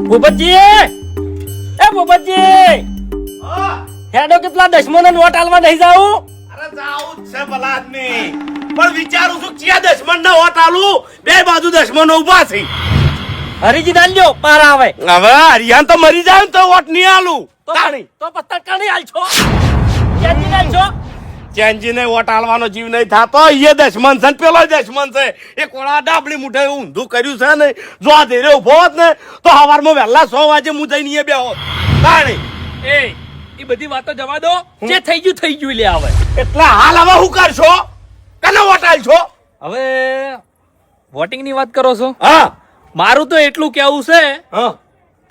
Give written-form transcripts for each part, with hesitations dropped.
ભૂપતજી એ ભૂપતજી હેડો કેટલા દશમનો નોટ આલવા નહીં જાઉં અરે જાઉં જ છે ભલા આદમી પણ વિચારું છું ક્યાં દશમન ના વોટ આલું બે બાજુ દશમનો ઉભા છે હરીજી દાલ્યો પાર આવે હવે હરિયાન તો મરી જાય ને તો વોટ નહીં આલું તો પત્તા કણી આલ છો કેજી આલ છો ચેન્જી ને વોટ આલવાનો જીવ નહીં થાતો એ દશમન છે ને પેલો દશમન છે એ કોળા ડાબડી મુઠે ઊંધું કર્યું છે ને જો આ ધીરે ઉભો હોત ને તો સવારમાં વહેલા 100 વાગે હું જઈને એ બેહો તાણી એ બધી વાતો જવા દો જે થઈ ગયું લે આવે એટલે હાલ હવે હું કરશો કને વોટ આલશો હવે વોટિંગ ની વાત કરો છો હા મારું તો એટલું કેવું છે હા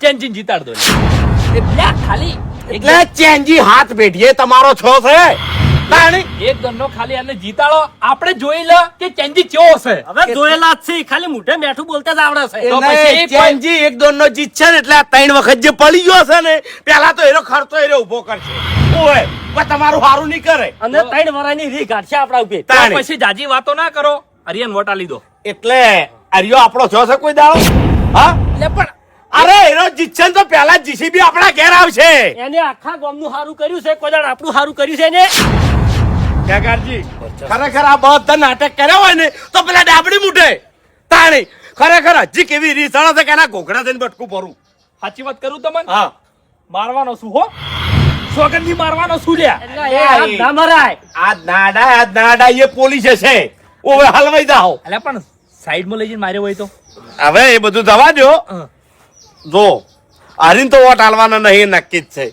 ચેન્જીન જીતાડ દો એટલે ખાલી એટલે ચેન્જી હાથ બેઠીએ તમારો છો છે તાણી એક દંડો ખાલી આને જીતાડો આપણે જોઈ લો કે ચેન્જી કેવો છે હવે જોયેલા જ છે ખાલી મુઠે મેઠું બોલતા જ આવડે છે તો પછી ચેન્જી એક દોનનો જીત છે ને એટલે આ 3 વખત જે પડી ગયો છે ને પેલા તો એનો ખર્ચો એરો ઉભો કરશે ઓય પણ તમારું હારું નહીં કરે અને 3 વરાની રી કાઢશે આપડા ઉપર પછી જાજી વાતો ના કરો હરિયન વોટા લીધો એટલે આર્યો આપણો છો છે કોઈ દાડો હા એટલે પણ અરે એનો જીતશે તો પેલા જીસીબી આપણા ઘેર આવશે એને આખા ગામનું હારું કર્યું છે કોઈ દાડ આપણું હારું કર્યું છે ને કાકાજી ખરેખર આ બધા નાટક કર્યા હોય ને તો પેલા ડાબડી મુઠે તાણી ખરેખર હજી કેવી રીસાળો છે કે એના ઘોઘડા થઈને બટકું ભરું સાચી વાત કરું તમને હા મારવાનો શું હો સોગંદી મારવાનો શું લ્યા આ નાડા એ પોલીસ છે ઓવે હલવાઈ જાઓ એટલે પણ સાઈડ માં લઈ જઈને માર્યો હોય તો હવે એ બધું જવા દો જો હરીન તો વોટ આલવાના નહીં નક્કી જ છે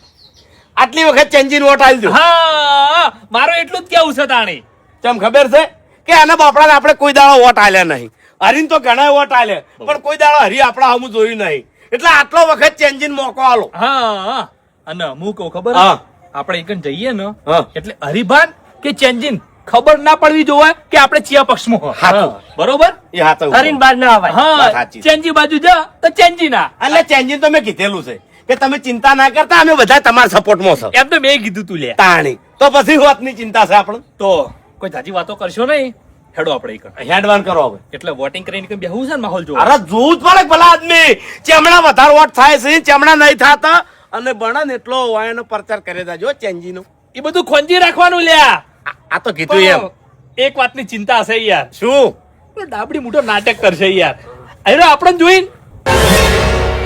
આટલી વખત ચેન્જીન વોટ આલી દો હા મારો એટલું જ કેવું છે તાણી કેમ ખબર છે કે આના બાપડાને આપણે કોઈ દાડો વોટ આલ્યા નહીં હરીન તો ઘણા વોટ આલ્યા પણ કોઈ દાડો હરી આપણા હમું જોયું નહીં એટલે આટલો વખત ચેન્જીન મોકો આલો હા અને હું કહું ખબર હા આપણે એકન જઈએ ને હા એટલે હરિભાન કે ચેન્જીન ખબર ના પડવી જોવે કે આપણે ચિયા પક્ષમાં હાચું. બરોબર એ હાથ હરીન બાર ના આવે હા સાચી. ચેન્જી બાજુ જા તો ચેન્જી ના એટલે ચેન્જીન તો મેં કીધેલું છે કે તમે ચિંતા ના કરતા અમે બધા તમારા સપોર્ટમાં છો એમ તો મેં કીધું તું લે તાણી તો પછી વાતની ચિંતા છે આપણે તો કોઈ જાજી વાતો કરશો નહીં હેડો આપણે એકન હેડવાન કરો હવે એટલે વોટિંગ કરીને કઈ બેહવું છે ને માહોલ જોવો અરે જોવું જ પડે ભલા આદમી ચેમણા વધારે વોટ થાય છે ચેમણા નહીં થાતા અને બને ને એટલો વાયનો પ્રચાર કરે જાજો ચેન્જી નો એ બધું ખોંજી રાખવાનું લ્યા આ તો કીધું એમ એક વાતની ચિંતા છે યાર શું ડાબડી મોટો નાટક કરશે યાર અરે આપણને જોઈને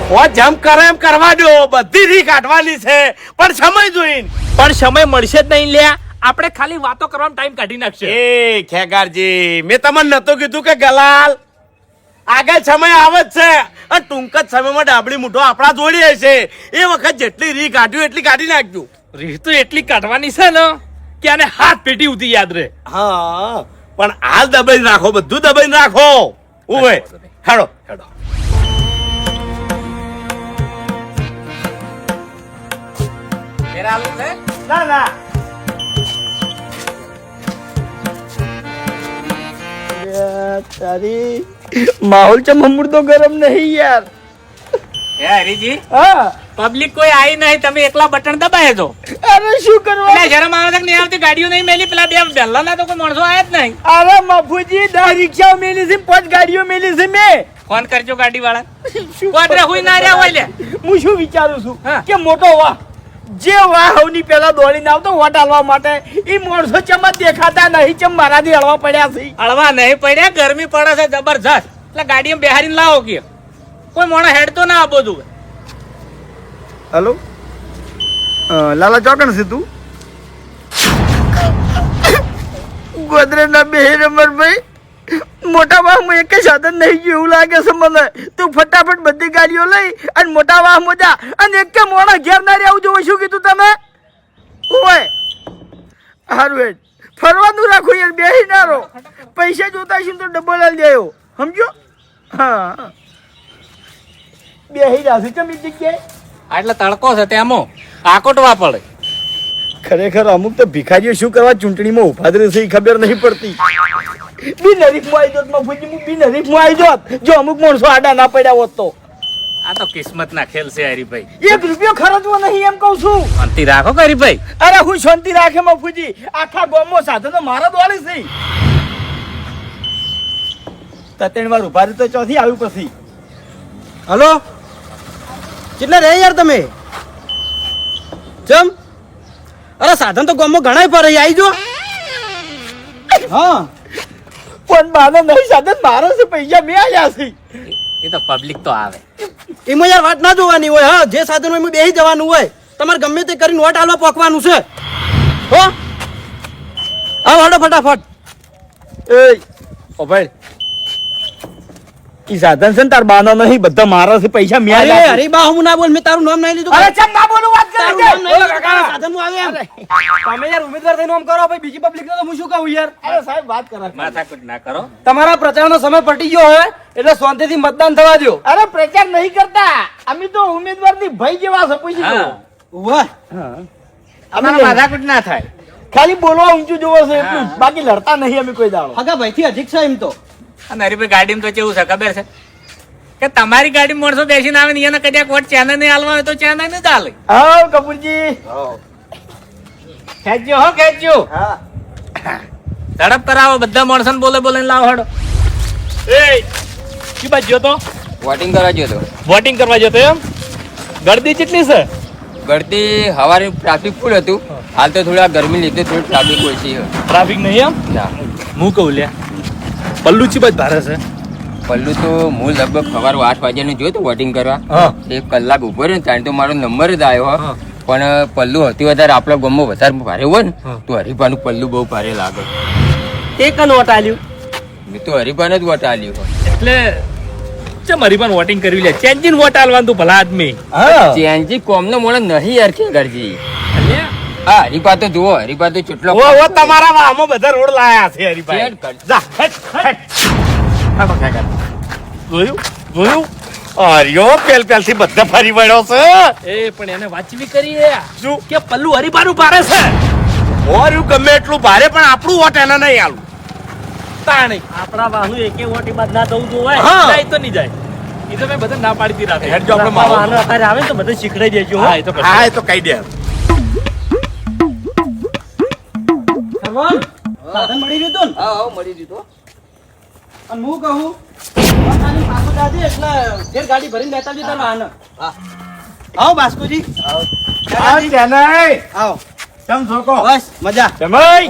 હો જમ કરે એમ કરવા દો બધી રી કાઢવાની છે પણ સમય જોઈને પણ સમય મળશે જ નહીં લ્યા આપણે ખાલી વાતો કરવાનો ટાઈમ કાઢી નાખશે એ ખેગારજી મેં તમને નતું કીધું કે ગલાલ આગળ સમય આવે જ છે અને ટૂંક જ સમયમાં ડાબડી મૂઠો આપણા જોડી હશે એ વખત જેટલી રી કાઢ્યું એટલી કાઢી નાખજો રીત તો એટલી કાઢવાની છે ને કે આને હાથ પેટી ઉધી યાદ રહે હા પણ હાલ દબાઈને રાખો બધું દબાઈને રાખો ઓય હેડો હેડો ના ના તારી માહોલ છે મમ્મુર તો ગરમ નહીં યાર એ હરીજી હા પબ્લિક કોઈ આવી નહીં તમે એકલા બટન દબાય છો અરે શું કરવા એટલે શરમ આવે કે નહીં આવતી ગાડીઓ નહીં મેલી પેલા બે પહેલા ના તો કોઈ માણસો આયા જ નહીં અરે મફુજી 10 રિક્ષાઓ મેલી છે 5 ગાડીઓ મેલી છે મેં ફોન કરજો ગાડી વાળા કોદરે હુઈ ના રહ્યા હોય લે હું શું વિચારું છું હા. કે મોટો વાહ જે વાહ હવની પેલા દોડીને આવતો વોટ આલવા માટે ઈ માણસો ચમ દેખાતા નહીં ચમ મારાથી હળવા પડ્યા છે હળવા નહીં પડ્યા ગરમી પડે છે જબરજસ્ત એટલે ગાડીમાં બેહારીને લાવો કે કોઈ મોણો હેડતો ના આપો તું હેલો લાલા ચોકણ છે તું ગોદરેજના બે નંબરભાઈ મોટા વાહમાં એક સાધન નહીં ગયું એવું લાગે છે મને તું ફટાફટ બધી ગાડીઓ લઈ અને મોટા વાહમાં જા અને એક મોણા ઘેર ના રહેવું જોવે શું કીધું તમે ઓય હારું હેડ ફરવાનું રાખો યાર બેહી ના રહો પૈસા જોતા છે તો ડબલ આલ જાયો સમજો હા બેહી રહ્યા છે ચમી જગ્યાએ એટલે તડકો છે તેમાં આકોટવા પડે ખરેખર અમુક તો ભિખારીઓ શું કરવા ચૂંટણીમાં ઉભા જ રહેશે એ ખબર નહીં પડતી બી નરીફમાં આવી જોત મફુજી હું બી નરીફમાં આવી જોત જો અમુક માણસો આડા ના પડ્યા હોત તો આ તો કિસ્મત ના ખેલ છે હરીભાઈ 1 રૂપિયો ખર્ચવો નહીં એમ કહું છું શાંતિ રાખો હરીભાઈ અરે હું શાંતિ રાખે મફુજી આખા ગામમાં સાધનો મારા દોડી છે 3 વાર ઉભા રહી તો ચોથી આવ્યું પછી હલો કેટલા રે યાર તમે ચમ અરે સાધન તો ગામમાં ઘણાય પર આવી જો હા પણ માનો નહીં સાધન મારો છે પૈસા મેં આયા છે એ તો પબ્લિક તો આવે. એમાં યાર વાત ના જોવાની હોય હા જે સાધન હોય એમાં બેસી જવાનું હોય તમારે ગમે તે કરીને વોટ આલવા પોકવાનું છે હો આવ હાડો ફટાફટ એ ઓ ભાઈ ઈ સાધન છે ને તાર બાનો નહીં બધા મારા છે પૈસા મેં અરે આયા છે. અરે બા હું ના બોલ મેં તારું નામ નહીં લીધું અરે ચમ ના બોલું વાત કરે તારું છે નામ નહીં લીધું તારા સાધનનું આવે એમ તમે યાર ઉમેદવાર થઈને આમ કરો ભાઈ બીજી પબ્લિક તો હું શું કહું યાર અરે સાહેબ વાત કરે છે. માથાકૂટ ના કરો. તમારા પ્રચારનો સમય પટી ગયો હવે એટલે શાંતિથી મતદાન થવા દો. અરે પ્રચાર નહીં કરતા અમે તો ઉમેદવારની ભાઈ જેવા છે પૂછી હા. લો વાહ અમારા માથાકૂટ ના થાય. ખાલી બોલવા ઊંચું જોવો છે એટલું જ. બાકી લડતા નહીં અમે કોઈ દાડો હગા ભાઈ થી અધિક છે એમ તો અને હરીભાઈ ગાડીમાં તો કેવું છે ખબર છે કે તમારી ગાડી માણસો બેસીને આવે ને એને કદાચ વોટ ચેનલ નહીં હાલવા હોય તો ચેનલ નહીં ચાલે. હા કપૂરજી ખેંચજો હો ખેંચજો. હા ઝડપ કરાવો બધા માણસોને બોલે બોલે લાવો હડો. એ કી બાજુ ગયો તો વોટિંગ કરવા ગયો હતો. વોટિંગ કરવા જતો એમ ગળદી કેટલી છે? ગળતી હવારે ટ્રાફિક ફૂલ હતું. હાલ તો થોડા ગરમી લીધે થોડી ટ્રાફિક ઓછી છે. ટ્રાફિક નહીં એમ? ના હું કહું લ્યા પલ્લુ ચી બાજુ ભારે છે? પલ્લું તો હું લગભગ સવારે 8 વાગ્યાનું જોયું હતું વોટિંગ કરવા. હા. 1 કલાક ઉભો રહ્યો ત્યાં તો મારો નંબર જ આવ્યો. હા. પણ પલ્લુ હતી વધારે આપણા ગામમાં વધારે ભારે હોય ને તો હરિભાનું પલ્લુ બહુ ભારે લાગે. એક નોટ આલ્યું મેં તો હરિભાને જ વોટ આલ્યો. એટલે ચમ હરીભાન વોટિંગ કરવી લે ચેન્જીન વોટ આલવાનું તું ભલા આદમી. ચેન્જી કોમનો મોણે નહીં યાર કે કરજી. હા હરિભા તો જુઓ હરિભા તો ચૂંટલો ઓ ઓ તમારા વાહમાં બધા રોડ લાયા છે હરીભાઈ. ચેડ કર. જા હેટ હેટ હાલો કાકા જોયું જોયું અરિયો પેલથી બધા ફરી વળ્યો છે. એ પણ એને વાંચવી કરી શું કે પલ્લુ હરીભાનું ભારે છે. ઓર્યું ગમે એટલું ભારે પણ આપણું વોટ એને નહીં આલું. તાણી આપણા વાહુ એકે વોટ બાદ ના થવું જોવે હા. જાય તો નહીં જાય. એ તો મેં બધા ના પાડી દી રાખે. હેડ જો આપણે માહોલ. અત્યારે આવે ને તો બધા શીખડાઈ દેજો. હા એ તો હા એ તો કહી દે. સરવણ સાધન મળી રહ્યું તું ને હા હા મળી દીધો. અને હું કહું ખાલી પાછો જાજે એટલે ઘેર ગાડી ભરીને લેતા જતા વાહન આવો બાસ્કુજી આ ચેન્નઈ આવો કેમ છોકો બસ મજા જમાઈ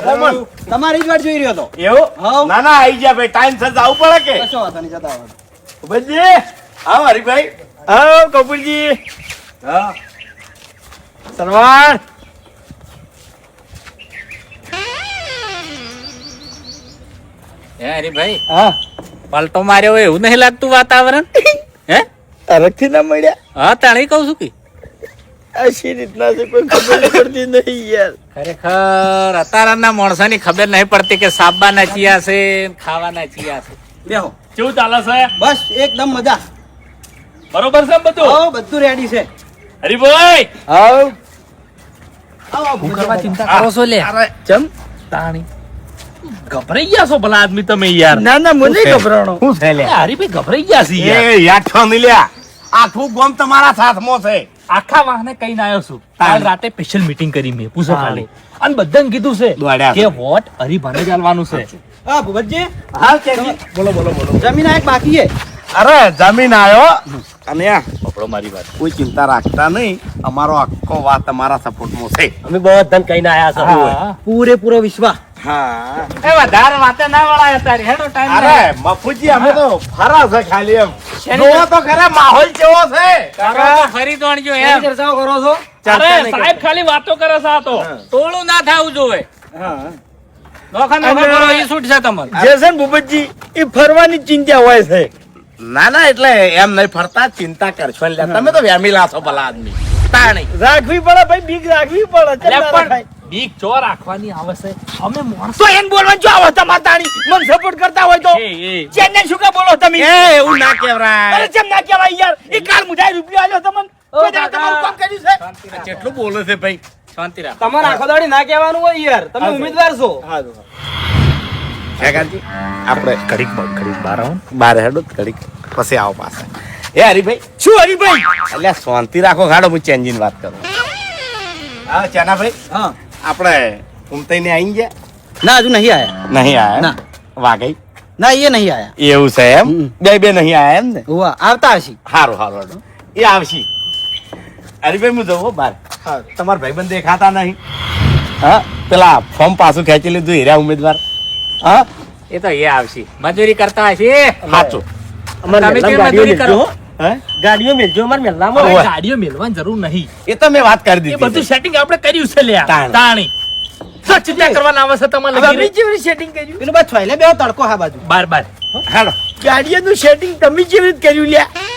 તમારી જ વાટ જોઈ રહ્યો હતો એવું હાઉ. ના ના આઈ જા ભાઈ ટાઈમ સર જવું પડે કે કશો વાંધો નહીં જતા આવો ઉભજી આવો હરીભાઈ આવો કપૂરજી હા સલમાન હે હરીભાઈ હા પલટો માર્યો હોય એવું નહીં લાગતું વાતાવરણ? હે અરગથી ના મળ્યા હા તાણી કહું છું કે અશી રીતના છે કોઈ ખબર નહીં પડતી નહીં યાર ખરેખર અત્યારના માણસોની ખબર નહીં પડતી કે સાબાના ચિયા છે ખાવાના ચિયા છે. બેહો કેવું ચાલે છે? બસ એકદમ મજા બરોબર છે ને બધું? આવો બધું રેડી છે હરીભાઈ આવ હું કરવા ચિંતા કરો છો લે? ચમ તાણી ગભરાઈ ગયા છો ભલા આદમી તમે યાર. ના ના મને ગભરાણો શું છે લે એ હરીભાઈ ગભરાઈ ગયા છે યાર. એ યાદ છો મિલ્યા આખું ગામ તમારા સાથમાં છે. આખા વાહને કઈ આવ્યો છું. કાલ રાતે સ્પેશિયલ મીટિંગ કરી મેં પૂછો હા. ખાલી અને બધાને કીધું છે દોડ્યા કે વોટ હરીભાને જ આલવાનું છે. હા ભૂપતજી હા ચેન્જી બોલો બોલો બોલો જમીન આ એક બાકી છે અરે જમીન આવ્યો અને આ પકડો મારી વાત. કોઈ ચિંતા રાખતા નહીં અમારો આખો વાત તમારા સપોર્ટમાં છે. અમે બધાને કહીને આયા હા. પૂરેપૂરો વિશ્વાસ હા એ વધારે વાતે ના વળાય અત્યારે. હેડો ટાઈમ અરે મફુજી અમે તો ફરા છે ખાલી એમ શેની જોવો તો ખરા માહોલ કેવો છે ફરી દોડજો કેવી એમ. ચર્ચાઓ કરો છો અરે સાહેબ ખાલી વાતો કરે છે આ તો. ટોળું ના થાવું જોવે. હા નોખા નોખા કરો એ છૂટશે તમારે. જે છે ને ભૂપતજી એ ફરવાની ચિંતા હોય છે ના ના એટલે એમ નહીં ફરતા ચિંતા કરશો ને લ્યા. તમે તો વેમીલા છો ભલા આદમી તાણી રાખવી પડે ભાઈ બીક રાખવી પડે ચમ એટલે ના પણ રાખાય? બીક ચો રાખવાની આવે છે. અમે માણસો તો એમ બોલવાનું જો આવો તમાર તાણી મન સપોર્ટ કરતા હોય તો એ ચેન્નઈ શું કા બોલો તમે એ એવું ના કહેવાય અરે ચમ ના કહેવાય યાર એ કાલ મુજાય રૂપિયા આલ્યો તમને કોઈ દાડો તમારું કામ કર્યું છે કેટલું બોલે છે ભાઈ શાંતિ રાખ. તમારે આખો દાડી ના કહેવાનું હોય યાર તમે ઉમેદવાર છો. કાકાજી આપણે ઘડીક બહાર આવો ને. બહાર હેડો ઘડીક પછી આવો પાછા. એ હરીભાઈ શું હરીભાઈ એટલે શાંતિ રાખો ગાડો હું ચેન્જીન વાત કરું. હા ચેનાભાઈ હા આપણે ઉમતાઈને આવી ગયા ના હજુ નહીં આયા નહીં આયા ના. વાગઈ ના એ નહીં આયા એવું છે એમ હમ. બે નહીં આયા એમ ને હોવા આવતા હશે હારું હારું હેડો. એ આવશી હરીભાઈ હું જઉં હો બહાર. તમારા ભાઈબંધ દેખાતા નહીં. હા પેલા ફોર્મ પાછું ખેંચી લીધું હીરા ઉમેદવાર. હા એ તો એ આવશે મજૂરી કરતા હશે. સાચું. તમે કેમ મજૂરી કરો? હે? ગાડીઓ મેલજો અમાર મેલનામાં. હવે ગાડીઓ મેલવાની જરૂર નહીં. એ તો મેં વાત કરી એ દીધી બધું છે. સેટિંગ આપણે કર્યું છે લ્યા. તાણી. તાણી તો ચિંતા કરવાના આવે છે તમારે હવે અમે લગીરે. જેવી સેટિંગ કર્યું પેલું બસ છોયલે બેહો તડકો હા બાજુ. બાર બાર હાલો. ગાડીઓનું સેટિંગ તમે જેવી રીતે કર્યું લ્યા.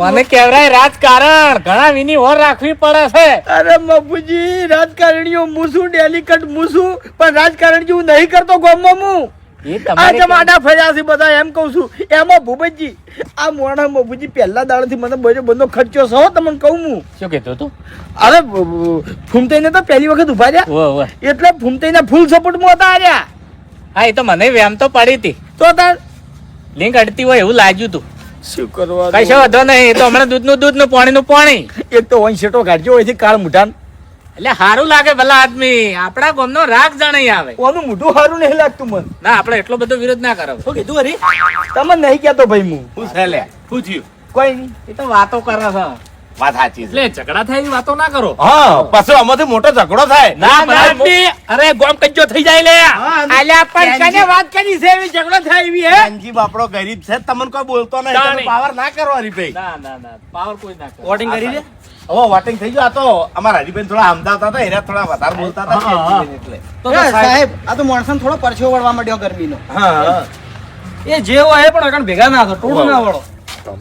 અને કેવરાય રાજકારણ ઘણા વિની ઓર રાખવી પડે છે. અરે મફુજી રાજકારણીઓ મૂસું ડેલિકટ મૂસું પણ રાજકારણ જેવું નહીં કરતો ગામમાં હું એ આ તમારે જેમ આડા ફર્યા છે બધા એમ કહું છું એમાં ભૂપતજી આ મોણા મફુજી પહેલા દાડાથી મને બધો ખર્ચો છે હો તમને કહું હું શું કહેતો તું? અરે ફૂમતાઈને તો પહેલી વખત ઉભા રહ્યા ઓવે ઓવે. એટલે ફૂમતાઈના ફૂલ સપોર્ટમાં હતા આર્યા હા એ તો મને વેમ તો પડી હતી. તો તાર લિંક અડતી હોય એવું લાગ્યું તું. શું કરવા કશો વાંધો નહીં. એ તો હમણાં દૂધનું પાણીનું પાણી. એક તો વન શેટો કાઢજો હોય કાળ મુઠાન એટલે સારું લાગે ભલા આદમી. આપણા ગામનો રાગ જણાઈ આવે. ઓનું મોઢું સારું નહીં લાગતું મને ના આપણે એટલો બધો વિરોધ ના કરો. શું કીધું હરી? તમને નહીં કહેતો ભાઈ હું શું છે લે? શું થયું? કોઈ નહીં એ તો વાતો કરે છે. વાત સાચી છે. એટલે ઝઘડા થાય એવી વાતો ના કરો. હા પછી આમાંથી મોટો ઝઘડો થાય. ના ભલા આદમી. અરે ગોમ કજ્જો થઈ જાય લે. આલ્યા પણ કને વાત કરી છે એવી ઝઘડો થાય એવી હે કાનજી બાપડો ગરીબ છે તમને કોઈ બોલતો નહીં. તાણી. તમે પાવર ના કરો હરીભાઈ. ના ના ના પાવર કોઈ ના કરે. વોટિંગ કરી દે. હવે વોટિંગ થઈ ગયું. આ તો અમારા હરીભાઈ થોડા હમદાવતા હતા એના થોડા વધારે બોલતા હતા કેન્જીબેન એટલે. તો સાહેબ આ તો માણસને થોડો પરછો વળવા માંડ્યો ગરમીનો. હા એ જે હોય પણ આગળ ભેગા ના થતો ટોળું ના વળો.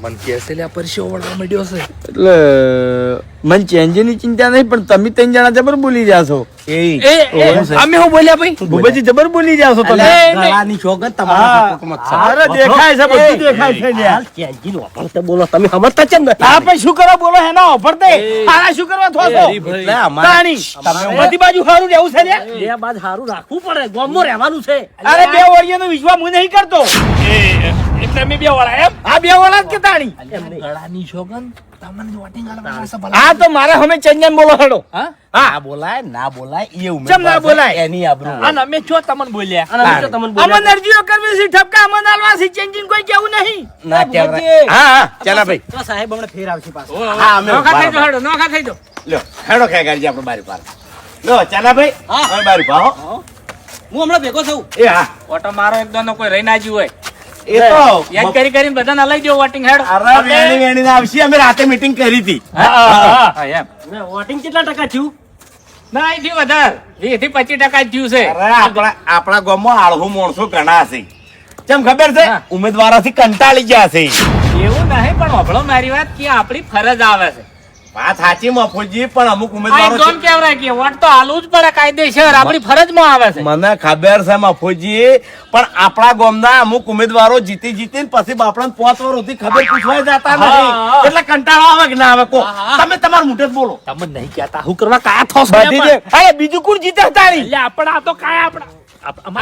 મન કે છે લે પરસ્યો વળવા મળ્યો છે. એટલે મને ચેન્જની ચિંતા નહીં પણ તમે ત્રણ જણા જબર બોલી રહ્યા છો અમે હું બોલ્યા ભાઈ? ભૂપતજી જબર બોલી રહ્યા છો તમે ગળાની ચોગન તમારા સપોર્ટમાં જ છે. અરે દેખાય છે બધું દેખાય છે લ્યા. હાલ ચેન્જીનો વાપરતે બોલો તમે સમજતા કેમ નથી? હા પણ શું કરો બોલો હેના ઓફર દે આના શું કરવા થોસો એટલે અમારે તાણી બધી બાજુ સારું રહેવું છે લ્યા બે બાદ સારું રાખવું પડે ગામમાં રહેવાનું છે. અરે બે વળિયાનો વિશ્વાસ હું નહીં કરતો એટલે અમે બે વળા એમ. આ બે વળા જ કે તાણી ગળાની સોગન તમને વોટિંગ આલવાના છે ભલા. આ તો મારે હમે ચંજન બોલો હેડો હા? ના બોલાય ના બોલાય એ ચમ ઉમેદવાર ના છે, બોલાય? એની આબરૂ અને અમે છો તમને બોલ્યા. અને અમે તો તમને બોલ્યા. અમન અરજીઓ કરવી છે ઠપકા અમન આલવા છે ચંજન કોઈ કેવું નહીં ના કહેવાય. હા હા ચાલા ભાઈ. તો સાહેબ હમણાં ફેર આવશે પાછો. હા અમે નોખા થઈ બરાબર. જાઓ, હેડો, નોખા થઈ જાઓ. લ્યો હેડો ખાઈ ગાડી આપણે બારી પાર. લો ચાલા ભાઈ હા. અમે બારી પાર હો. હું હમણાં ભેગો થયું. એ હા ઓટો મારો એક દોનો કોઈ રહી ના જ્યું હોય. એ તો યાદ કરી કરીને બધાને લઈ દો વોટિંગ હેડ. અરે વેણી વેણી ના આવશે. અમે રાતે મીટિંગ કરી હતી. હા, એમ. ને વોટિંગ કેટલા ટકા થયું? ના એથી વધારે 20 થી 25% જ થયું છે. અરે આપણા ગામમાં આળહુ માણસો ઘણા હશે. કેમ ખબર છે હા. ઉમેદવારોથી કંટાળી ગયા છે. એવું નહીં પણ હોભળો મારી વાત કે આપણી ફરજ આવે છે. વાત સાચી મફુજી પણ અમુક આ ઉમેદવારો એકદમ કેવરાય કે વોટ તો આલવું જ પડે કાયદેસર આપણી ફરજમાં આવે છે. મને ખબર છે મફુજી પણ આપણા ગામના અમુક ઉમેદવારો જીતી જીતીને પછી બાપડા 5 વર્ષ સુધી ખબર પૂછવા જતા હા. નથી એટલે કંટાળો આવે કે ના આવે કો હા. તમે તમારું મુઠે જ બોલો. તમે નહીં કહેતા હું કરવા કાયા થો છો બધી દે અરે બીજું કોણ જીતે તાણી એટલે આપણા તો કાયા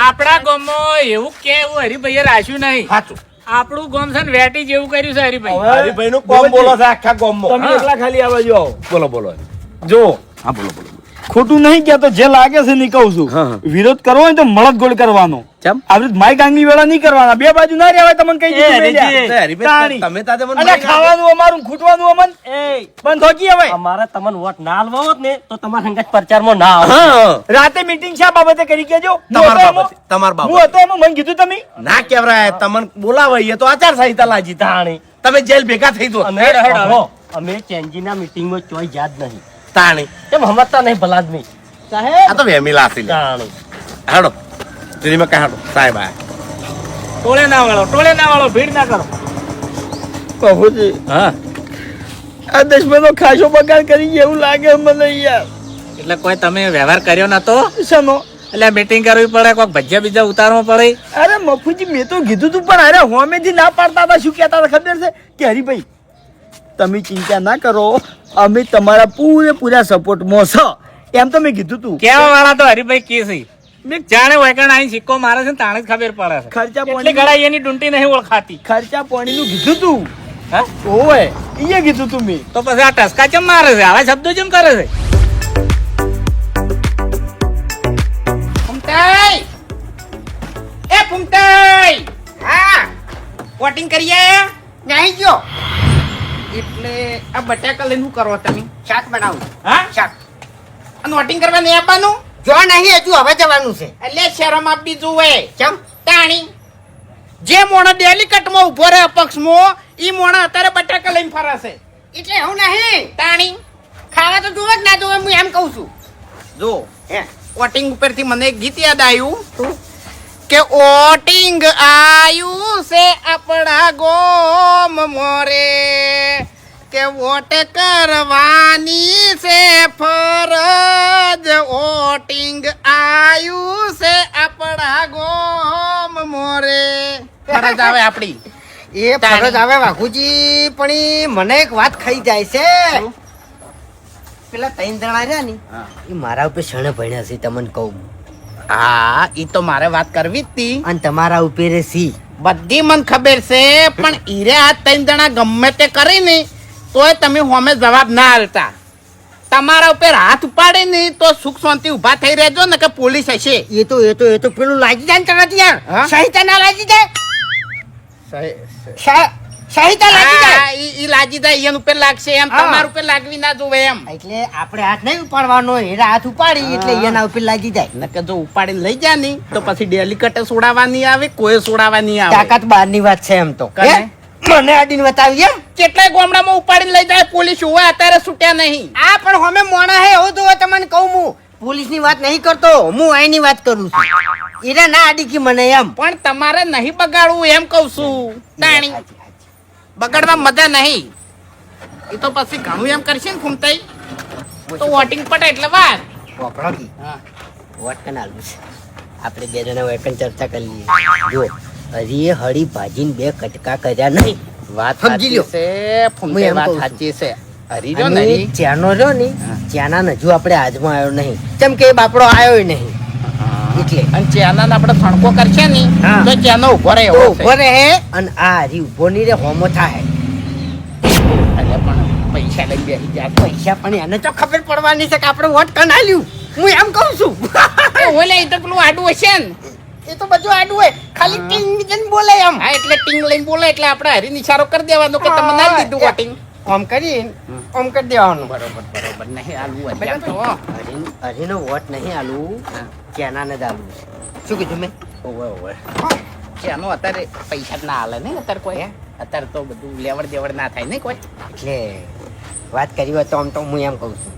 આપણા ગામમાં એવું કેવું હરીભાઈએ રાખ્યું નહીં. સાચું આપણું ગામ છે ને વેટી જેવું કર્યું છે હરીભાઈ. હરીભાઈ નું કોમ બોલો છે આખા ગામમાં. તમે એકલા ખાલી આવા જો બોલો બોલો જો હા બોલો બોલો ખોટું નહીં કહેતો જે લાગે છે નહીં કહું છું હા, હા. વિરોધ કરવો હોય તો મળદ ગોળ કરવાનો ચમ? આવી રીતે માઈક આંગળી વેળા નહીં કરવાના બે બાજુ ના રહેવાય તમને કઈ દીધું મેં લ્યા. તો હરીભાઈ તાણી. તમે તાજે મને અલ્યા ખાવાનું અમારું ખૂટવાનું અમન બંધ હોકી હવે અમારે તમને વોટ ના આલવા હોત ને તો તમારા સંગાત પ્રચારમાં ના આવે. હા રાતે મીટિંગ શા બાબતે કરી કેજો તમારા બાબતે, તમારા બાબતે. હું હતો એમાં મને કીધું તમે ના કેવરાય તમને બોલાવાય તો આચાર સંહિતા લાજી તાણી તમે જેલ ભેગા થઈ દો અમે અહો, અમે ચેન્જીના મીટિંગમાં ચોય જાત નહીં. તાણી કેમ સમજતા નહીં ભલા આદમી? આ સાહેબ તો વેમી લાસી લે. જાણો. હેડો દિલ્હીમાં કાં હેડો સાહેબ આયા. ટોળે ના વાળો ભીડ ના કરો. બાબુજી હા આ દશમનો ખાસો બગાડ કરી ગયા એવું લાગે મને યાર એટલે કોઈ તમે વ્યવહાર કર્યો નતો શેનો એટલે મીટિંગ કરવી પડે કોઈક ભજીયા બીજા ઉતારવા પડે. અરે મફુજી મેં તો કીધું તું પણ અરે હોમેથી ના પાડતા હતા શું કહેતા હતા ખબર છે કે હરીભાઈ તમે ચિંતા ના કરો અમે તમારા પૂરેપૂરા સપોર્ટમાં છો એમ તો મેં કીધું તું કેવા વાળા તો હરીભાઈ કે છે જાણે વૈકણ આઈને સિક્કો મારે છે ને તાણે જ ખબર પડે છે. ખર્ચા એટલી પાણી ગળાઈ એની ડુંટી નહીં ઓળખાતી. ખર્ચા પાણીનું કીધું તું હા? ઓવે એ કીધું તું મેં તો પછી આ ટસકા ચમ મારે છે આવા શબ્દો ચમ કરે છે? ફૂમતાઈ! એ ફૂમતાઈ! હા વોટિંગ કરીએ નહીં ગયો એટલે આ બટાકા લઈને શું કરો તમે? શાક બનાવું હા શાક અને વોટિંગ કરવા નહીં આપવાનું? જો નહીં હજુ હવે જવાનું છે એટલે શરમ આપવી જોવે. કેમ તાણી જે મોણો ડેલિકેટમાં ઉભો રહે અપક્ષમાં ઈ મોણો અત્યારે બટાકા લઈને ફરે છે. એટલે હું નહીં તાણી ખાવા તો જોવે જ ના જોવે હું એમ કહું છું જો હે વોટિંગ ઉપરથી મને એક ગીત યાદ આવ્યું કે વોટિંગ આયું છે આપણા ગોમ મોરે કે વોટ કરવાની છે ફરજ વોટિંગ આયું છે આપણા ગોમ મોરે ફરજ આવે આપણી. એ ફરજ આવે વાઘુજી પણ ઈ મને એક વાત ખાઈ જાય છે પેલા 3 જણા રહ્યા ને એ મારા ઉપર શણે ભણ્યા છે તમને કહું હા ઈ તો મારે વાત કરવી જ હતી. અને તમારા ઉપર સી બધી મને ખબર છે પણ ઈરે આ 3 જણા ગમે તે કરીને તોય તમે હોમે જવાબ ના આલતા. તમારા ઉપર હાથ ઉપાડે ને તો સુખ શાંતિ ઉભા થઈ રહેજો ને કે પોલીસ હશે. એ તો પેલું લાગી જાય ને તરત યાર હા? સહિતા ના લાગી જાય સહિતા લાગી જાય હા, ઈ લાગી જાય એન ઉપર લાગશે એમ હા. તમારા ઉપર લાગવી ના જોવે એમ. એટલે આપણે હાથ નહીં ઉપાડવાનો એના હાથ ઉપાડી એટલે એના ઉપર લાગી જાય નકર જો ઉપાડીને લઈ જાય ને તો પછી ડેલિકેટે છોડાવવા નહીં આવે કોઈ છોડાવવા નહીં આવે. તાકાત બહારની વાત છે એમ તો કને? હે? મને આડીને બતાવી એમ કેટલાય ગામડામાં ઉપાડીને લઈ જાય પોલીસ હોય અત્યારે છૂટ્યા નહીં. આ પણ હમે મોણા હે એવું તો તમને કહું હું પોલીસની વાત નહીં કરતો હું અહીંની વાત કરું છું એના ના આડી કે મને એમ પણ તમારે નહીં બગાડવું એમ કહું છું. તાણી બગાડવા મજા નહીં. એ તો પછી ઘણું એમ કરશે ને ફૂમતાઈ તો વોટિંગ પટે એટલે વાત. પોપડો કી હા. વોટ કન આલું છે આપણે બે જણા વેકન ચર્ચા કરી લઈએ જો હરીએ હળી ભાજીને 2 કટકા કર્યા નહીં વાત સમજી લ્યો. સાચી છે હું ફૂમતાઈ એમ વાત કહું છું. સાચી છે. હરી રહ્યો અને ને ચાનો રહ્યો ને ચાના હજુ આપણે આજમાં આવ્યો નહીં કેમ કે એ બાપડો આવ્યો નહીં એટલે અને ચેના આપણે ફણકો કરશે ને હા. તો ચેનો ઉભો રહે તો એવો ઉભો છે. રહે અને આ હરી ઉભો નહીં રે હોમો થાય એટલે પણ પૈસા લઈ બેસી જાય પૈસા પણ એને તો ખબર પડવાની છે કે આપણે વોટ કન આલ્યું હું એમ કહું છું ઓલે એ તો પેલું આડું હશે ને. એ તો બધું આડું હોય ખાલી ટીંગ જન બોલે એમ હા એટલે ટીંગ લઈને બોલે એટલે આપણે હરી નિશારો કરી દેવાનો કે તમે ના લીધું વોટિંગ. ઓમ કરીને ઓમ કરી દેવાનું બરોબર નહીં આલવું હજી આમ તો. હરીનો વોટ નહીં આલું ચાનાને જ આલું છે. શું કીધું મેં ઓવે ચેનો અત્યારે પૈસા જ ના હાલે ને અત્યારે કોઈ અત્યારે તો બધું લેવડ દેવડ ના થાય ને કોઈ. એટલે વાત કરી હોય તો આમ તો હું એમ કહું છું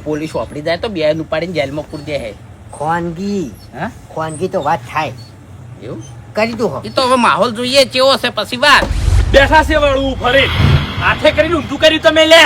પોલીસ વાપરી જાય તો બેન ઉપાડીને જેલમાં પૂરી દે હે. ખવાનગી હા ખવાનગી તો વાત થાય એવું કરી દો એ તો હવે માહોલ જોઈએ કેવો છે પછી વાત. બેઠા છે વાળું ફરી હાથે કરીને ઊંધું કર્યું તમે લે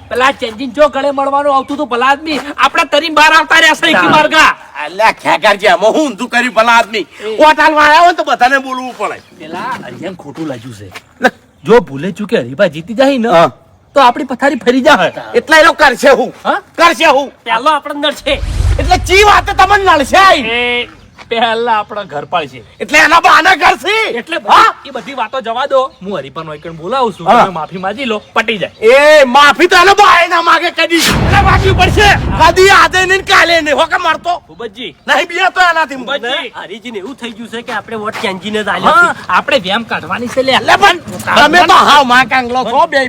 પેલા ચેન્જિંગ જો ગળે મળવાનું આવતું તો ભલા આદમી આપડા તરી બહાર આવતા રહ્યા છે એકી માર્ગા અલ્યા ખેગારજી આમાં હું ઊંધું કર્યું ભલા આદમી વોટ આલવા આવ્યા હોય ને તો બધાને બોલવું પડે. પેલા હરિયાન ખોટું લાગ્યું છે જો ભૂલે ચૂકે હરીભા જીતી જાય ને હા. તો આપણી પથારી ફરી જાય એટલે એનો કરશે હું હા? કરશે હું પેલો આપણો નડ છે એટલે ચી વાતે તમને નડશે આઈ? એ પહેલા આપણા ઘર પાળ છે એટલે એના બહાના કરશે એટલે હા? એ બધી વાતો જવા દો હું હરીપાનો એકણ બોલાવું છું હા. તમે માફી માંગી લો પટી જાય એ માફી તો એનો ભાઈ ના માગે કદી એટલે માગવી પડશે કદી આજે નહીં ને કાલે નહીં હોકે મારતો ભૂપતજી નહીં બીયા તો એનાથી ભૂપતજી હરીજીને એવું થઈ ગયું છે કે આપણે વોટ ચેન્જીને જ હા, આપણે વેમ કાઢવાની છે લે એટલે પણ તમે તો હાવ માં કાંગલો છો બે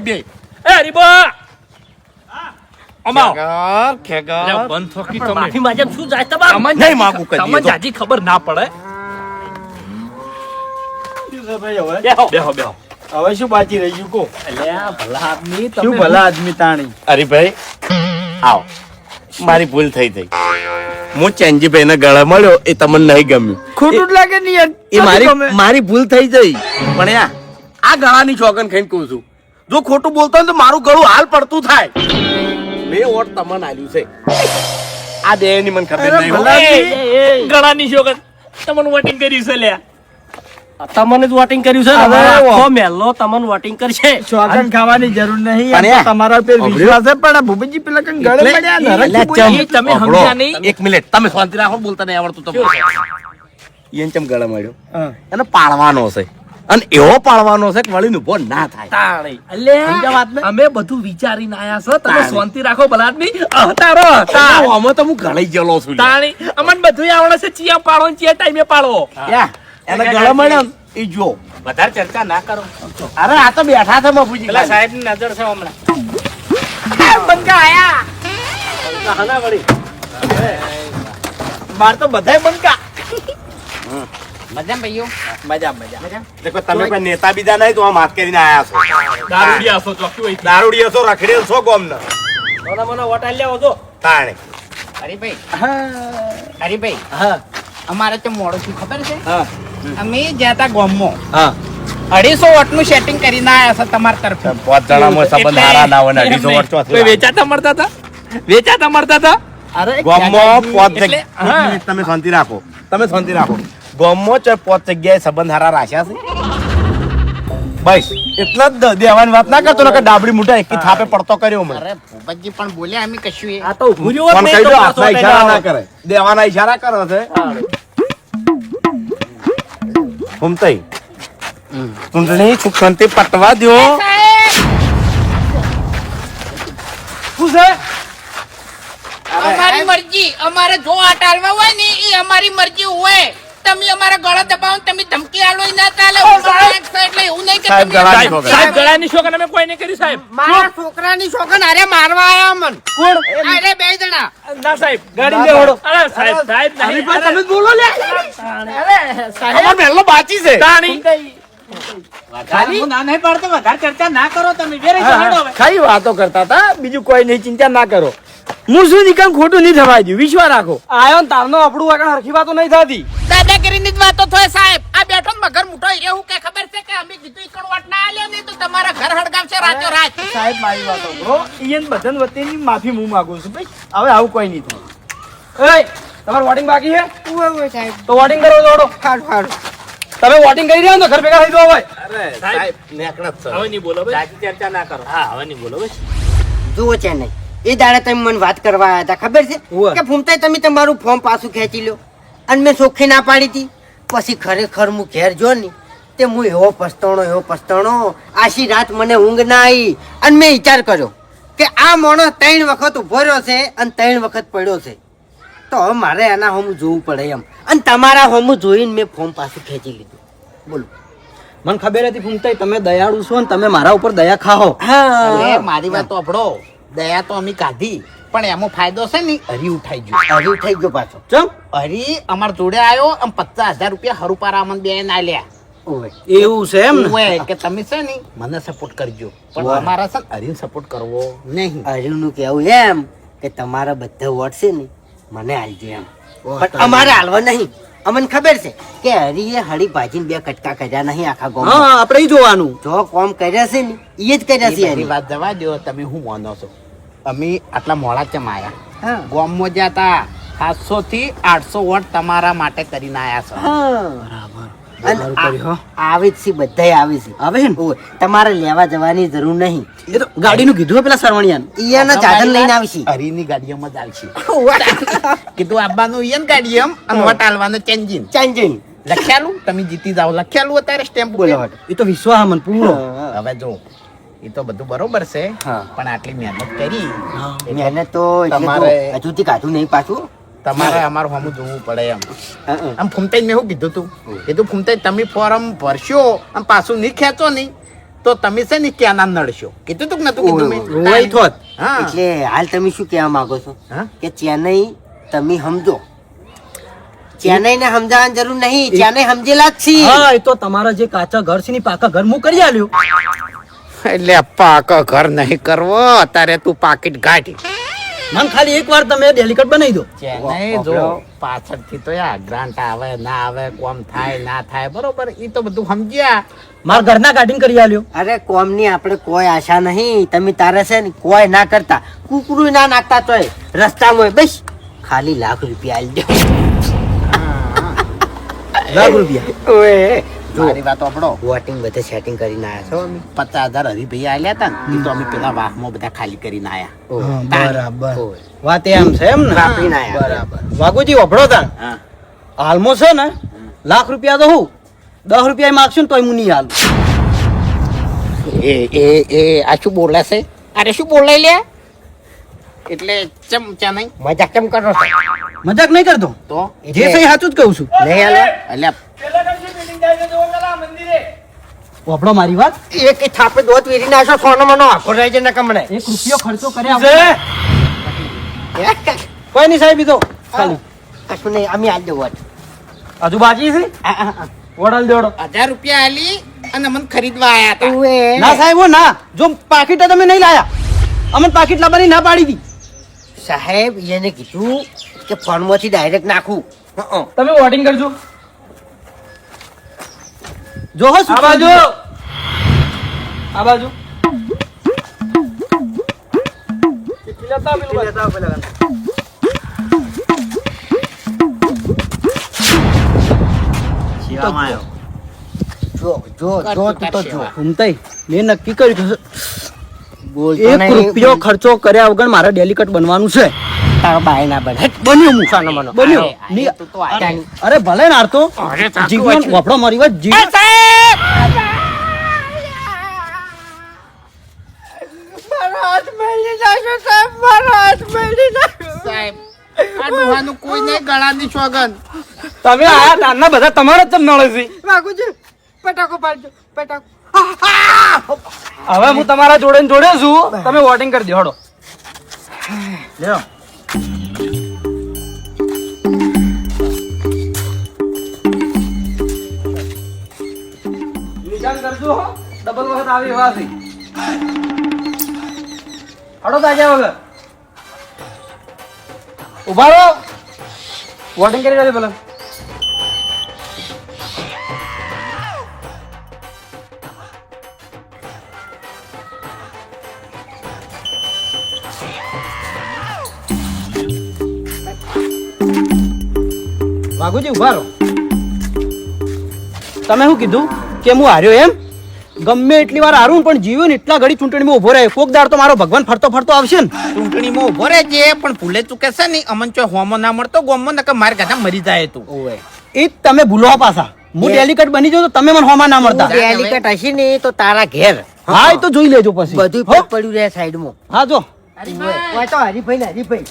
એ હરીબા અમાવ ખેગર લે, બંધ થોકી તમે માફી માંગે શું જાય તમારે તમને નહીં માગું કદી તમને તો. જાજી ખબર ના પડે બેહો બેહો બેહો હવે શું બાકી રહી ગયું કો એટલે આ ભલા આદમી શું તમે ભલા આદમી તાણી અરે ભાઈ આવો મારી ભૂલ થઈ થઈ હું ચેન્જીભાઈ ને ગળે મળ્યો એ તમને નહીં ગમ્યું ખોટું જ લાગે ને યાર એ મારી મારી ભૂલ થઈ જઈ પણ યા આ ગળાની ચોગન ખાઈને કહું છું જો ખોટું બોલતો હોય ને તો મારું ગળું હાલ પડતું થાય મેં વોટ તમને આલ્યું છે આ દેની મને ખબર નહીં હોય. ગળાની શોગન તમને વોટિંગ કર્યું છે લે તમને જ વોટિંગ કર્યું છે હવે આખો મહેલો તમને વોટિંગ કરશે ચોકન ખાવાની જરૂર નહીં પણ એમ તો યાર, તમારા ઉપર અભર્યો. વિશ્વાસ છે પણ આ ભૂપતજી પેલા કંઈ ગળે એટલે- પડ્યા એટલે નરકથી ચમ- બોલ્યા. એ તમે અભડો. સમજ્યા નહીં? એક મિનિટ તમે શાંતિ રાખો બોલતા નહીં આવડતું તમને એને ચમ ગળે મળ્યો હા. એને પાળવાનો છે અને એવો પાળવાનો છે કે વળીને ઉભો ના થાય તાળી. અલ્યા, સમજ્યા વાતને? અમે બધું વિચારીને આયા છો તમે તાળી. શાંતિ રાખો ભલા આદમી અહતારો અહતા. આમાં તો હું ઘણી ગયેલો છું તાળી અમને બધું આવડે છે ચિયા પાડો ને ચિયા ટાઈમે પાડવો યા, એને ગળે મળ્યો ને ઈ જો વધારે ચર્ચા ના કરો અરે આ તો બેઠા છે બાપુજી પેલા સાહેબ ની નજર છે હમણાં બંકા આયા હાના વળી માર તો બધાય બંકા મજા ભાઈઓ મજા મજા દેખો તમે કોઈ નેતા બીજા નહીં તો આમ હાથ કરીને આયા છો દારૂડિયા છો ચોખ્ખી હોય દારૂડિયો છો રખડેલ છો ગોમના મને મને વટાલ લેવો તો તાણે હરીભાઈ હા અમારે તો મોડું શું ખબર છે હા અમે જ્યાં તા ગામમાં હા 250 વોટનું સેટિંગ કરીને આયા છે તમારા તરફ 5 જણામાં સંબંધ હારા ના હોય 250 વોટ કોઈ ચોથી વેચાતા મળતા હતા અરે ગામમાં પોત એટલે, હા. તમે શાંતિ રાખો ગામમાં ચાર 5 જગ્યાએ સંબંધ હારા રાખ્યા છે બસ એટલા જ દેવાની વાત ના કરતો કે ડાબડી મુઠા એકી થાપે પડતો કર્યો મને અરે ભૂપતજી પણ બોલ્યા અમે કશું એ આ તો ઊભું રહ્યું હોત પણ ને કહી તો દો પાછો હાથના ઈશારા ના કરે દેવાના ઈશારા કરે છે ઘૂમતાઈ ચૂંટણી સુખ શાંતિ પટવા દો શું છે અમારી મરજી અમારે જો આ ટાળવા હોય ને એ અમારી મરજી હોય તમે અમારા ગળા દબાવો તમે ધમકી આલો ય ના ચાલે એટલે એવું નહીં કે સાહેબ તમે ગળાની છોકરા. સાહેબ ગળાની શોખન અમે કોઈ નહીં કરી સાહેબ મારા છોકરાની શોખન અરે મારવા આયા મન કોણ અરે બે જણા ના સાહેબ ગાડી લેવડો અરે સાહેબ સાહેબ નહીં તમે જ બોલો લે અમાર મહેલો બાચી છે તાણી હું ના નહીં પાડતો વધારે ચર્ચા ના કરો તમે ખાલી વાતો કરતા હતા બીજું કોઈ નહીં, ચિંતા ના કરો. હું શું નિકામ ખોટું નહીં થવા દઉં, વિશ્વાસ રાખો. આયો ને તારનો આપણું આગળ હરખી વાતો નહીં થતી દાદાગીરીની જ વાતો થાય સાહેબ આ બેઠો ને મગર મુઠો હીરે હું કે ખબર છે કે અમે કીધું ઈકણ વાટ ના આલ્યો ને તો તમારા ઘર હળગાવશે રાતો રાત સાહેબ મારી વાતો કરો, ઈયન બધાને વતીની માફી હું માંગુ છું ભાઈ, હવે આવું કોઈ નહીં થાય. એય તમારું વોટિંગ બાકી છે તો વોટિંગ કરો જોડો તમે વોટિંગ કરી રહ્યા ને તો ઘર ભેગા થઈ જાઓ ભાઈ સાહેબ નેકળત છે હવે નહીં બોલો ભાઈ ચર્ચા ના કરો હા હવે નહીં બોલો ભાઈ જુઓ છે નહીં એ દાડે તમે મને વાત કરવા આવ્યા હતા ખબર છે ઉવ્વ. કે ફૂમતાઈ તમે તમારું ફોર્મ પાછું ખેંચી લો અને મેં ચોખ્ખી ના પાડી હતી પછી ખરેખર હું ઘેર જો ને તે હું એવો પસ્તાણો આશી રાત મને ઊંઘ ના આવી અને મેં વિચાર કર્યો કે આ માણસ 3 વખત ઉભો રહ્યો છે અને 3 વખત પડ્યો છે તો હવે મારે એના હોમ જોવું પડે એમ અને તમારા હોમ જોઈને મેં ફોર્મ પાછું ખેંચી લીધું બોલો મને ખબર હતી ફૂમતાઈ તમે દયાળુ છો ને તમે મારા ઉપર દયા ખાઓ અરે મારી વાત તો અભડો દયા તો અમે કાઢી પણ એમાં ફાયદો છે ને હરી ઉઠાઈ ગયો હરી થઈ ગયો પાછો ચમ હરી અમાર જોડે આવ્યો અને 50,000 રૂપિયા હરુપારા અમને બે ના લ્યા ઓય એવું છે એમ ને ઓય કે તમે છે ને મને સપોર્ટ કરજો પણ અમારા છે ને હરીને સપોર્ટ કરવો નહીં હરીનું કેવું એમ કે તમારા બધા વોટ છે ને મને આલજો એમ પણ અમારે હાલવા નહીં અમને ખબર છે કે હરીએ હળી ભાજીને 2 કટકા કર્યા નહીં આખા ગામ હા આપણે ઈ જોવાનું જો કોમ કર્યા છે ને એ જ કર્યા છે એ બધી હરી. વાત જવા દો તમે શું માનો છો અમે આટલા મોડા ચમ આયા હા. ગામમાં જ્યાં તા 700 થી 800 વોટ તમારા માટે કરીને આયા છો અને આવી જ છે બધાય આવી છે આવે છે ને ઓય, તમારે લેવા જવાની જરૂર નહીં એ તો ગાડીનું કીધું હે પેલા સરવણિયાનું ઈયાના સાધન લઈને આવી છે હરીની ગાડીઓમાં જ આવશે કીધું આબાનું ઈયન ગાડી એમ અને વટ આલવાનું ચેન્જિન ચાંજન લખ્યાલું તમે જીતી જાઓ લખ્યાલું અત્યારે સ્ટેમ્પ બોલો બોલો હટ. એ તો વિશ્વાસ મને પૂરો હવે જો એ તો બધું બરોબર છે હા. પણ આટલી મહેનત કરી મહેનત તો એટલે તમારે- તો હજુથી કાઢું નહીં પાછું તમારે અમારું સામું જોવું પડે એમ હા. આમ ફૂમતાઈ મેં શું કીધું તું કીધું ફૂમતાઈ તમે ફોર્મ ભરશો અને પાછું નહીં ખેંચો નહીં તો તમે છે ને ક્યાં ના નડશો કીધું તું કે નતું કીધું મેં રોવાઈ થોત હા એટલે હાલ તમે શું કહેવા માંગો છો હા? કે ચેન્નઈ તમે સમજો ચેન્નઈ ને સમજાવવાની જરૂર નહીં ચેન્નઈ સમજેલા જ છીએ હા એ તો તમારા જે કાચા ઘર છે ને ઈ પાકા ઘર હું કરી આલ્યું એટલે પાકા ઘર નહીં કરવો અત્યારે તું પાકીટ ગાઢી મને ખાલી એકવાર તમે ડેલિકેટ બનાવી દો ચેન્નઈ જો પાછળથી તો યાર ગ્રાન્ટ આવે ના આવે કોમ થાય ના થાય બરોબર એ તો બધું સમજ્યા મારા ઘરના કાઢીને કરી આલ્યો અરે કોમની આપણે કોઈ આશા નહીં તમે તારે છે ને કોઈ ના કરતા કુકરું ના નાખતા તોય રસ્તામાં બસ ખાલી લાખ રૂપિયા આલજો લાખ રૂપિયા ઓય મારી વાત આપણો વોટિંગ બધે સેટિંગ કરીને આયા છો અમે 50,000 હરીભાઈ આલ્યા હતા ને એ તો અમે પેલા વાહમાં બધા ખાલી કરીને આયા હા, બરાબર ઓય. વાત એમ છે એમ ને વાપરીને આયા. બરાબર વાઘુજી વભળો તાણ હા હાલમાં છે ને લાખ રૂપિયા તો હું 10 રૂપિયા માગશું ને તોય હું નહીં હાલું એ આ શું બોલે છે અરે શું બોલે લે એટલે ચમચા નહીં મજાક કેમ કરો છો મજાક નહીં કરતો તો જે સહી સાચું જ કહું છું નહીં હાલો એટલે વાપડો મારી વાત એક થાપે દોત વેરી નાખો સોનો મનો આખો રહે છે ને કમણે 1 રૂપિયો ખર્ચો કર્યા વગર કોઈ નહીં સાહેબ ઈ તો ખાલી કશું નહીં અમે આજ દઉં હજુ બાકી છે વડાલ દેવડો 1000 રૂપિયા આલી અને મને ખરીદવા આયા હતા ના સાહેબ હો ના જો પાકીટ તમે નહીં લાયા અમને પાકીટ લાવવાની ના પાડી દી સાહેબ એને કીધું કે ફોનમાંથી ડાયરેક્ટ નાખું તમે વોટિંગ કરજો જો હો આ બાજુ આ બાજુ જો જો જો તું તો જો ઘૂમતાઈ મેં નક્કી કર્યું છે બોલતો 1 નહીં. રૂપિયો ખર્ચો કર્યા વગર મારે ડેલિકેટ બનવાનું છે તારો બાય ના બને બન્યું હું સોનો મનો બન્યો અરે, તું તો આ જાણી. અરે ભલે ને આર તો જીવન વાપડો મારી વાત જીવન સાહેબ આ ડોહાનું કોઈ નહીં ગળાની સોગન તમે આયા તારના બધા તમારે જ નળે છે વાગુજી પટાકો પાડજો પટાકો હવે હું તમારા જોડે ને જોડે છું તમે વોટિંગ કરી દો હડો લ્યો નિશાન કરજો હો ડબલ વખત આવી એવા છે હડો તાજા વગર ઉભા રહો વોટિંગ કરી દે પેલા વાઘુજી ઉભા રહો તમે શું કીધું કે હું હાર્યો એમ ગમે એટલી વાર હારું પણ જીવ્યો ને એટલા ઘડી ચૂંટણીમાં ઉભો રહે કોક દાડ તો મારો ભગવાન ફરતો ફરતો આવશે ને ચૂંટણીમાં ઉભો રહેજે પણ ભૂલે ચૂકે છે ને અમન ચો હોમો ના મળતો ગોમો નકર માર ગાધા મરી જાય તું ઓવે એ જ તમે ભૂલો પાછા હું ડેલિકેટ બની જાઉં તો તમે મને હોમાં ના મળતા ડેલિકેટ હશે ને તો તારા ઘેર હા એ તો જોઈ લેજો પછી બધું હો? પડ્યું રહે સાઈડમાં હા જો ઓય તો હરીભાઈ ને હરીભાઈ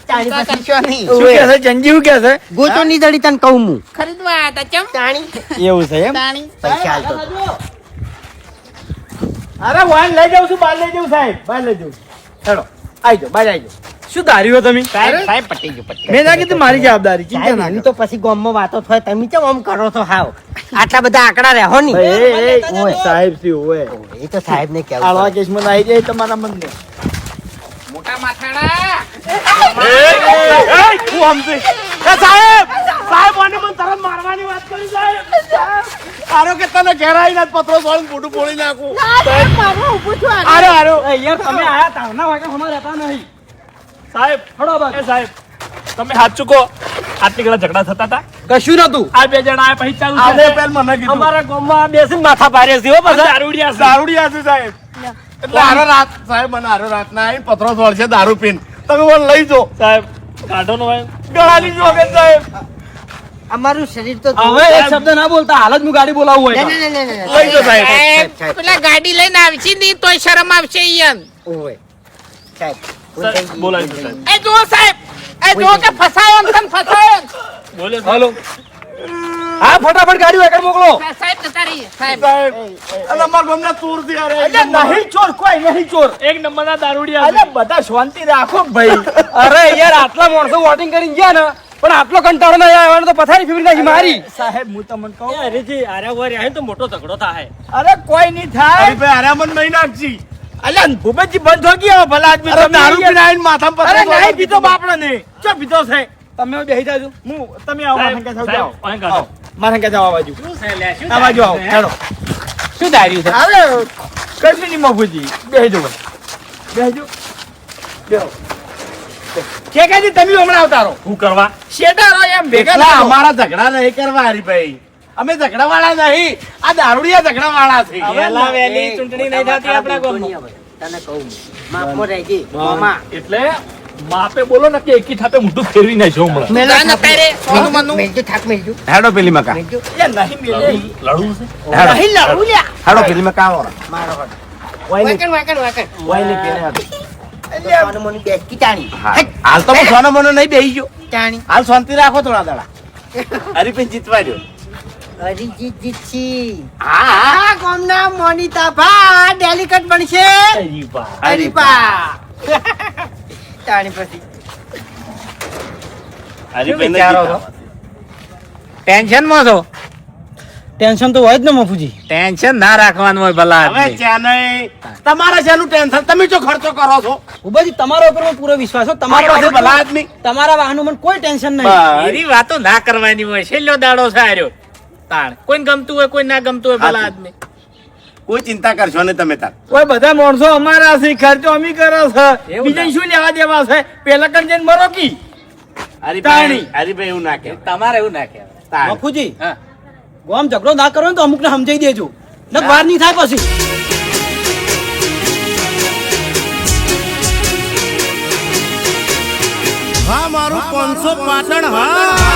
ચાણી ચિંતા પછી કરશો નહીં શું કે છે ચંજી શું કે છે ગોતો ની દડી તને કહું હું ખરીદવા આયા હતા ચમ ચાણી એવું છે એમ તાણી પૈસા હાલતો અરે વાન લઈ જાઉં છું બહાર લઈ જાઉં સાહેબ બહાર લઈ જાઉં હેડો આવી જાઓ બહાર આવી જાઓ શું ધાર્યું તમે સાહેબ પટી ગયું પટી મેં ના કીધું મારી જવાબદારી ચિંતા સાહેબ ના એવી તો પછી ગામમાં વાતો થાય તમે કેમ આમ કરો છો હાવ આટલા બધા આંકડા રહો ની ઓય સાહેબ થી ઓય એ તો સાહેબ ને કેવું આવા કેસમાં આવી જાય તમારા મનને મોટા માથાડા સાહેબ મને તરત મારવાની વાત કરી સાહેબ આરો કે તને ઘેરાઈ ના પત્રો સોળીને ફોટું ફોડી નાખું આરો આરો યાર તમે આયા તારના વાગે હમણાં રહેતા નહીં સાહેબ હડો બાદ એ સાહેબ તમે હાથ ચૂકો આટલી ઘણા ઝઘડા થતા હતા કશું નતું આ બે જણા આ પછી ચાલુ આને છે પેલ મને કીધું અમારા ગામમાં બેસીને માથા ભારે છે હો પાછા દારૂડિયા છે. દારૂડિયા છે સાહેબ એટલે આરો રાત સાહેબ મને આરો રાતના આવીને પત્રો સોળશે દારૂ પીને તમે મને લઈ જાઓ સાહેબ કાઢો નો ભાઈ ગળાની જોગે સાહેબ અમારું શરીર તો હવે એક શબ્દ ના બોલતા હાલ જ હું ગાડી બોલાવું હોય ના, ના, ના, ના, ના. લઈ જાઓ સાહેબ સાહેબ પેલા ગાડી લઈને આવશે નહીં તોય શરમ આવશે ઈયન ઓવે. સાહેબ સાહેબ, બોલાવી દો સાહેબ એ જો સાહેબ એ જો કે ફસાયો ને તને ફસાયો ને. બોલે હાલો હા ફટાફટ ગાડી આગળ મોકલો સાહેબ જતા રહીએ સાહેબ સાહેબ એટલે અમારા ગામના ચોર થી અરે નહીં ચોર કોઈ નહીં ચોર એક નંબરના દારૂડિયા અરે બધા શાંતિ રાખો ભાઈ અરે યાર આટલા માણસો વોટિંગ કરીને ગયા ને પણ આટલો કંટાળો નહીં આવ્યો તો પથારી ફેરવી નાખી મારી સાહેબ હું તમને કહું અરેજી આર્યા વાર આયા ને તો મોટો ઝઘડો થાય અરે કોઈ નહીં થાય અરે ભાઈ આરામ જ નહીં નાખજી અલ્યા ભૂપતજી બંધ થઈ ગયા ભલા આદમી અરે તમે દારૂ યાર- પીને આવીને માથામાં અરે પથરો નહીં પીતો બાપડો ને ચો પીતો છે તમે બેહી જાજો હું તમે આવો મારા સંગે જાઓ અહીં કાઢો. મારા સંગે જાઓ આ બાજુ આ બાજુ આવો હેડો શું ધાર્યું છે અરે કશું નહીં મફુજી બેહી જાઓ બેહી જાઓ બેહો કે કાજી તમે હમણાં આવતા રહો શું કરવા શેટા રહો એમ ભેગા એટલા ના રહો. અમારા ઝઘડા નહીં કરવા હરીભાઈ અમે ઝઘડા વાળા નહીં આ દારૂડિયા ઝઘડા વાળા છે વહેલા વહેલી ચૂંટણી નહીં થતી આપણા ગામમાં. તને કહું માફમાં રહેજે મામા એટલે માપે બોલો ને કે એકી થાપે મોઢું ફેરવી નાખ્યો હમણાં મેલો ના, ના, તારે સોનું મનું. મેલજો થાક મેલજો હેડો પેલી મકા મેલજો એટલે નહીં મિલે. લડવું છે હેડો નહીં લડું લ્યા હેડો પેલી મકા આવો મારો હટ. વાયલી વાકણ વાકણ વાકણ વાયલી પેલે હેડો. સોનું મોનું બેસકી ચાણી હા. હાલ તો હું સોનો મોનો નહીં બેહી ગયો ચાણી હાલ શાંતિ રાખો થોડા દાડા હરીભાઈ જીતવા દો હરીજીત જીતશી. હા ગામના મોનિતા ભા ડેલિકેટ બનશે. હરીપા તાણી પછી ટેન્શન માં છો? ટેન્શન તો હોય જ ને મફુજી. ટેન્શન ના રાખવાનું હોય ભલા હવે આદમી. ત્યાં નહીં તમારે શેનું ટેન્શન? તમે જો ખર્ચો કરો છો ઉભાજી તમારા ઉપર મને પૂરો વિશ્વાસ છે. તમારા તમારા પાસે ભલા આદમી તમારા વાહનો મને કોઈ ટેન્શન નહીં. બસ. એવી વાતો ના કરવાની હોય. છેલ્લો દાડો છે આર્યો. તાણ કોઈને ગમતું હોય કોઈ ના ગમતું હોય ભલા આદમી. કોઈ ચિંતા કરશો નહીં તમે તાર. ઓય બધા માણસો અમારા છે, ખર્ચો અમી કરે છે. એવું બીજાને ના. શું લેવા દેવા છે? પેલા કણ જઈને મરો કી. હરીભાઈ હરીભાઈ એવું ના કે તમારે એવું ના કહેવાય. મફુજી હા. ગોમ ઝઘડો ના કરો ને તો અમુકને સમજાઈ દેજો. ન વાર નહીં થાય પછી. હા મારું 500 પાટણ હા